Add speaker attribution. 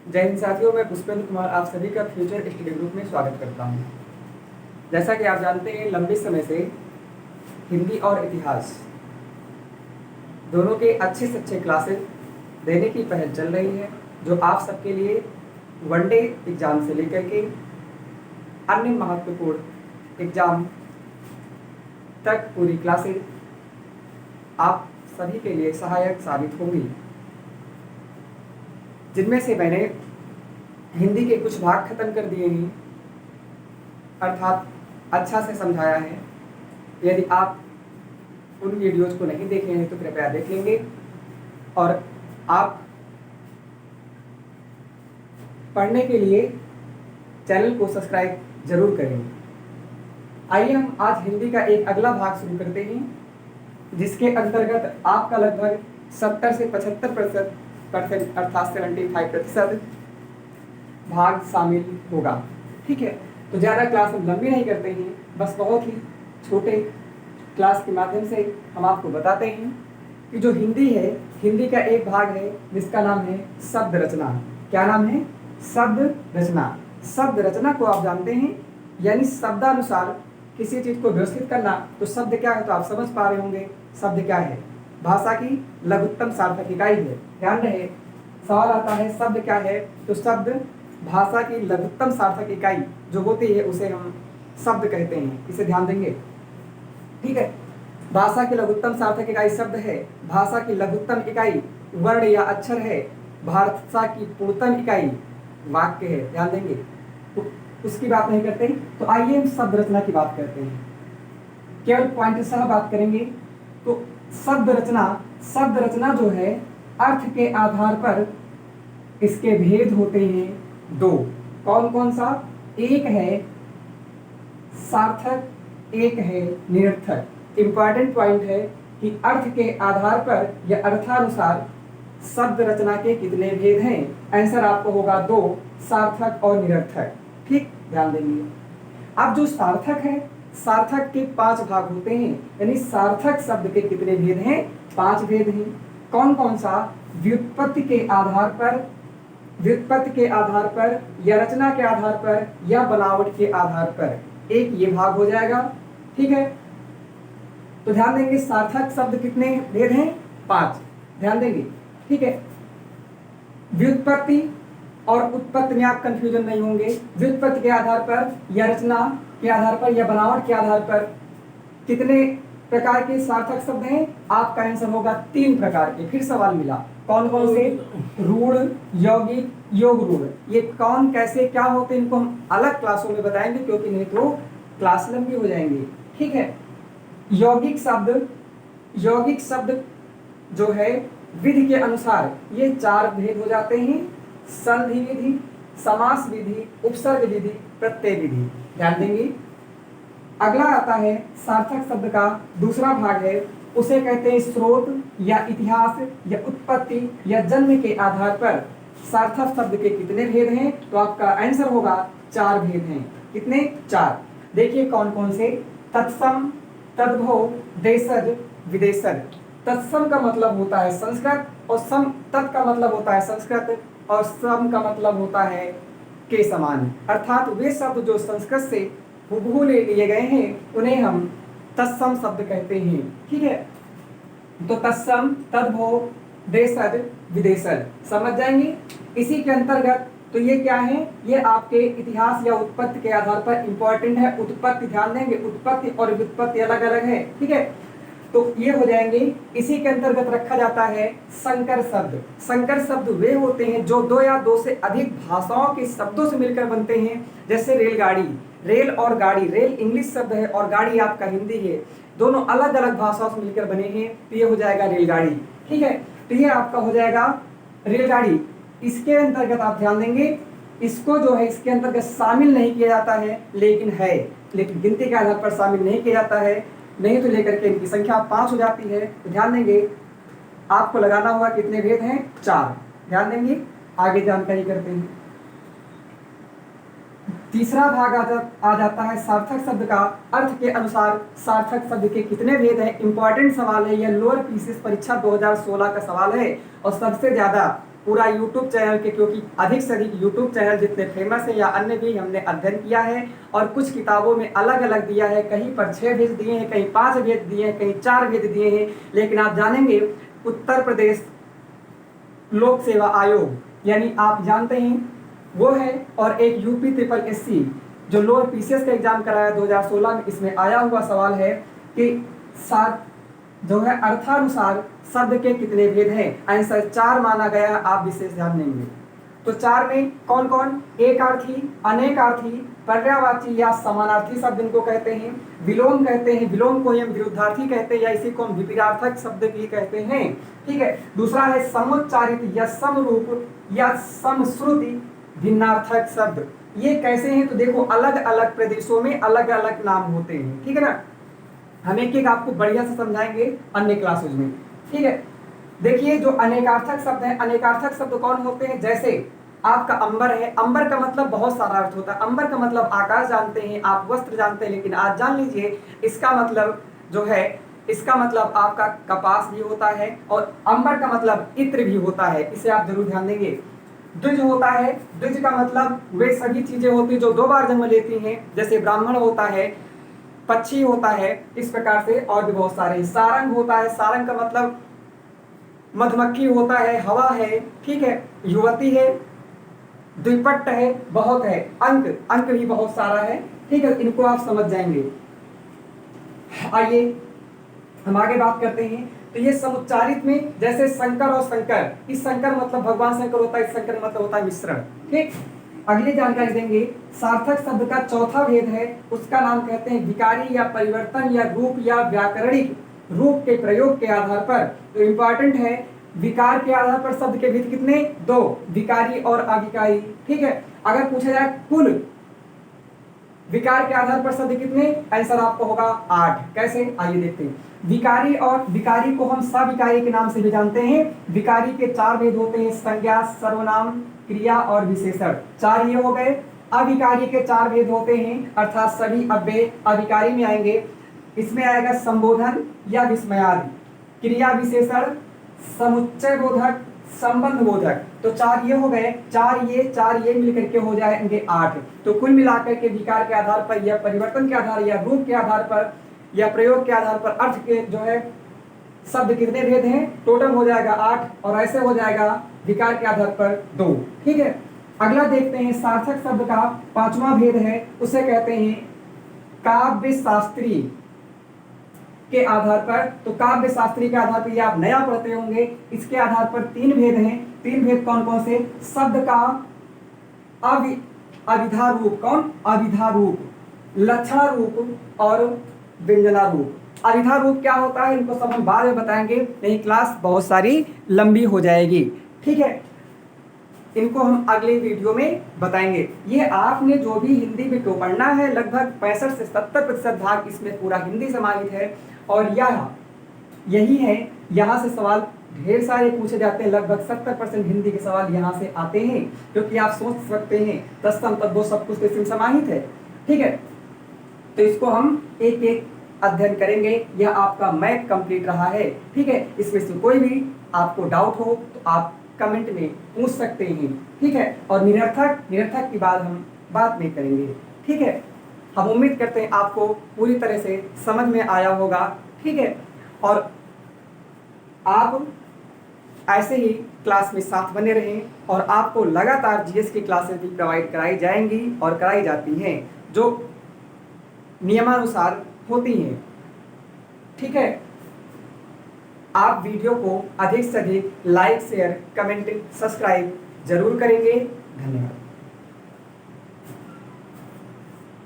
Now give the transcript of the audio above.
Speaker 1: जय हिंद साथियों, मैं पुष्पेंद्र कुमार आप सभी का फ्यूचर स्टडी ग्रुप में स्वागत करता हूं। जैसा कि आप जानते हैं, लंबे समय से हिंदी और इतिहास दोनों के अच्छे से अच्छे क्लासेस देने की पहल चल रही है, जो आप सबके लिए वनडे एग्जाम से लेकर के अन्य महत्वपूर्ण एग्जाम तक पूरी क्लासेस आप सभी के लिए सहायक साबित होंगी, जिनमें से मैंने हिंदी के कुछ भाग खत्म कर दिए हैं, अर्थात अच्छा से समझाया है। यदि आप उन वीडियोज़ को नहीं देखे हैं तो कृपया देख लेंगे और आप पढ़ने के लिए चैनल को सब्सक्राइब जरूर करेंगे। आइए हम आज हिंदी का एक अगला भाग शुरू करते हैं, जिसके अंतर्गत आपका लगभग 70 से 75% अर्थात 75% भाग शामिल होगा। ठीक है, तो ज़्यादा क्लास हम लंबी नहीं करते हैं, बस बहुत ही छोटे क्लास के माध्यम से हम आपको बताते हैं कि जो हिंदी है, हिंदी का एक भाग है जिसका नाम है शब्द रचना। क्या नाम है? शब्द रचना। शब्द रचना को आप जानते हैं, यानी शब्दानुसार किसी चीज़ को व्यवस्थित करना। तो शब्द क्या है तो आप समझ पा रहे होंगे, शब्द क्या है? भाषा की लघुत्तम सार्थक इकाई है। ध्यान रहे, सवाल आता है शब्द क्या है, तो शब्द भाषा की लघुत्तम सार्थक इकाई जो होती है उसे हम शब्द कहते हैं। इसे ध्यान देंगे, ठीक है। भाषा की लघुत्तम सार्थक इकाई शब्द है। भाषा की लघुत्तम इकाई वर्ण या अक्षर है। भाषा की पूर्णतम इकाई वाक्य है। ध्यान देंगे, तो उसकी बात नहीं करते। तो आइए हम शब्द रचना की बात करते हैं, केवल पॉइंट सह बात करेंगे। तो शब्द रचना जो है, अर्थ के आधार पर इसके भेद होते हैं दो। कौन कौन सा? एक है सार्थक, एक है निरर्थक। इंपॉर्टेंट पॉइंट है कि अर्थ के आधार पर या अर्थानुसार शब्द रचना के कितने भेद हैं? आंसर आपको होगा दो, सार्थक और निरर्थक। ठीक, ध्यान देंगे। अब जो सार्थक है, सार्थक के 5 भाग होते हैं, यानी सार्थक शब्द के कितने भेद हैं? 5 भेद हैं। कौन कौन सा? व्युत्पत्ति के आधार पर, व्युत्पत्ति के आधार पर या रचना के आधार पर या बनावट के आधार पर, एक ये भाग हो जाएगा। ठीक है, तो ध्यान देंगे सार्थक शब्द कितने भेद हैं? 5। ध्यान देंगे, ठीक है। व्युत्पत्ति और उत्पत्ति में आप कंफ्यूजन नहीं होंगे। व्युत्पत्ति के आधार पर या रचना के आधार पर या बनावट के आधार पर कितने प्रकार के सार्थक शब्द हैं? आपका आंसर होगा 3 प्रकार के। फिर सवाल मिला, कौन कौन से? रूढ़, यौगिक, योग रूढ़। ये कौन, कैसे, क्या होते हैं, इनको हम अलग क्लासों में बताएंगे, क्योंकि नहीं तो क्लास लंबी हो जाएंगी। ठीक है। यौगिक शब्द जो है, विधि के अनुसार ये 4 भेद हो जाते हैं: संधि विधि, समास विधि, उपसर्ग विधि, प्रत्यय विधि। ध्यान देंगे। अगला आता है सार्थक शब्द का दूसरा भाग है, उसे कहते हैं स्रोत या इतिहास या उत्पत्ति या जन्म के आधार पर सार्थक शब्द के कितने भेद हैं? तो आपका आंसर होगा 4 भेद हैं। कितने? 4। देखिए कौन कौन से? तत्सम, तद्भव, देशज, विदेशज। तत्सम का मतलब होता है संस्कृत, और तत् का मतलब होता है संस्कृत, और सम का मतलब होता है के समान। अर्थात वे शब्द जो संस्कृत से हुबहू ले लिए गए हैं उन्हें हम तत्सम शब्द कहते हैं। ठीक है, तो तत्सम, तद्भव, देशज, विदेशज समझ जाएंगे। इसी के अंतर्गत तो ये क्या है? ये आपके इतिहास या उत्पत्ति के आधार पर इंपॉर्टेंट है। उत्पत्ति ध्यान देंगे, उत्पत्ति और व्युत्पत्ति अलग अलग है। ठीक है, तो ये हो जाएंगे। इसी के अंतर्गत रखा जाता है संकर शब्द। संकर शब्द वे होते हैं जो 2 या 2 से अधिक भाषाओं के शब्दों से मिलकर बनते हैं। जैसे रेलगाड़ी, रेल और गाड़ी, रेल इंग्लिश शब्द है और गाड़ी आपका हिंदी है, दोनों अलग अलग भाषाओं से मिलकर बने हैं, तो ये हो जाएगा रेलगाड़ी। ठीक है, तो ये आपका हो जाएगा रेलगाड़ी। इसके अंतर्गत आप ध्यान देंगे, इसको जो है इसके अंतर्गत शामिल नहीं किया जाता है, लेकिन गिनती के आधार पर शामिल नहीं किया जाता है, नहीं तो लेकर के इनकी संख्या 5 हो जाती है। तो ध्यान देंगे, आपको लगाना होगा कितने भेद हैं? 4। ध्यान देंगे, आगे जानकारी करते हैं। तीसरा भाग आ जाता है सार्थक शब्द का। अर्थ के अनुसार सार्थक शब्द के कितने भेद हैं? इंपॉर्टेंट सवाल है, यह लोअर पीसीएस परीक्षा 2016 का सवाल है और सबसे ज्यादा पूरा यूट्यूब चैनल के, क्योंकि अधिक से अधिक यूट्यूब चैनल जितने फेमस हैं या अन्य भी हमने अध्ययन किया है और कुछ किताबों में अलग अलग दिया है, कहीं पर 6 भेद दिए हैं, कहीं 5 भेद दिए हैं, कहीं 4 भेद दिए हैं। लेकिन आप जानेंगे उत्तर प्रदेश लोक सेवा आयोग यानी आप जानते हैं वो है, और एक यूपी ट्रिपल एससी जो लोअर पीसीएस का एग्जाम कराया 2016 में, इसमें आया हुआ सवाल है कि सात जो है अर्थानुसार शब्द के कितने भेद हैं। आंसर 4 माना गया है, आप विशेष ध्यान देंगे। तो 4 में कौन कौन? एकार्थी, अनेकार्थी, पर्यायवाची या समानार्थी शब्द इनको कहते हैं, विलोम कहते हैं, विलोम को हम विरुद्धार्थी कहते हैं या इसी को हम विपरीतार्थक शब्द भी कहते हैं। ठीक है। दूसरा है समुच्चारित या समरूप या समश्रुति भिन्नार्थक शब्द। ये कैसे हैं? तो देखो अलग अलग प्रदेशों में अलग अलग नाम होते हैं। ठीक है ना, हम एक एक आपको बढ़िया से समझाएंगे अन्य क्लासेज में। ठीक है। देखिए जो अनेकार्थक शब्द है, अनेकार्थक शब्द कौन होते हैं? जैसे आपका अंबर है, अंबर का मतलब बहुत सारा अर्थ होता है। अंबर का मतलब आकाश जानते हैं आप, वस्त्र जानते हैं, लेकिन आज जान लीजिए इसका मतलब जो है, इसका मतलब आपका कपास भी होता है और अंबर का मतलब इत्र भी होता है। इसे आप जरूर ध्यान देंगे। द्विज होता है, द्विज का मतलब वे सभी चीजें होती हैं जो 2 बार जन्म लेती हैं, जैसे ब्राह्मण होता है, पक्षी होता है, इस प्रकार से और भी बहुत सारे। सारंग होता है, सारंग का मतलब मधुमक्खी होता है, हवा है। ठीक है। युवती है, द्विपट्ट है, बहुत है, अंक, अंक भी बहुत सारा है। ठीक है, इनको आप समझ जाएंगे। आइए हम आगे बात करते हैं। तो ये समुच्चारित में जैसे शंकर और शंकर, इस शंकर मतलब भगवान शंकर होता है, इस शंकर मतलब होता है मिश्रण। ठीक। अगली जानकारी देंगे। सार्थक शब्द का चौथा भेद है, उसका नाम कहते हैं विकारी या परिवर्तन या रूप या व्याकरणिक रूप के प्रयोग के आधार पर। तो इंपॉर्टेंट है, विकार के आधार पर शब्द के भेद कितने? 2, विकारी और अविकारी। ठीक है। अगर पूछा जाए कुल विकार के आधार पर शब्द कितने, आंसर आपको होगा 8। कैसे? आइए देखते हैं। विकारी और विकारी को हम सविकारी के नाम से भी जानते हैं। विकारी के 4 भेद होते हैं, संज्ञा, सर्वनाम, क्रिया और विशेषण। 4 ये हो गए। अविकारी के 4 भेद होते हैं, अर्थात सभी अव्यय अविकारी में आएंगे। इसमें आएगा संबोधन या विस्मयादि, क्रिया विशेषण, समुच्चय बोधक, संबंध बोधक। तो 4 ये हो गए। 4 ये मिलकर के हो जाएंगे 8। तो कुल मिलाकर के विकार के आधार पर या परिवर्तन के आधार या रूप के आधार पर या प्रयोग के आधार पर अर्थ के जो है शब्द कितने भेद हैं? टोटल हो जाएगा 8 और ऐसे हो जाएगा विकार के आधार पर 2। ठीक है। अगला देखते हैं। सार्थक शब्द का 5वां भेद है, उसे कहते हैं काव्य शास्त्री के आधार पर। तो काव्य शास्त्री के आधार पर ये आप नया पढ़ते होंगे। इसके आधार पर 3 भेद हैं। 3 भेद कौन कौन से? शब्द का अविधा रूप, कौन? अविधा रूप, लक्षण रूप और व्यंजना रूप। अविधा रूप क्या होता है, इनको सब हम बाद में बताएंगे, नहीं क्लास बहुत सारी लंबी हो जाएगी। ठीक है, इनको हम अगले वीडियो में बताएंगे। ये आपने जो भी हिंदी में तो पढ़ना है, लगभग 65 से 70% भाग इसमें पूरा हिंदी समाहित है। और यही है, यहाँ से सवाल ढेर सारे पूछे जाते हैं। लगभग 70% हिंदी के सवाल यहाँ से आते हैं, क्योंकि आप सोच सकते हैं तत्सम तद्भव सब कुछ इसमें समाहित है। ठीक है, तो इसको हम एक एक अध्ययन करेंगे। यह आपका मैथ कंप्लीट रहा है। ठीक है, इसमें से कोई भी आपको डाउट हो तो आप कमेंट में पूछ सकते हैं। ठीक है, और निरर्थक की बात हम बाद में करेंगे। ठीक है, हम उम्मीद करते हैं आपको पूरी तरह से समझ में आया होगा। ठीक है, और आप ऐसे ही क्लास में साथ बने रहें और आपको लगातार जीएस की क्लासेस भी प्रोवाइड कराई जाएंगी और कराई जाती हैं, जो नियमानुसार होती हैं। ठीक है, आप वीडियो को अधिक से अधिक लाइक, शेयर, कमेंट, सब्सक्राइब जरूर करेंगे। धन्यवाद।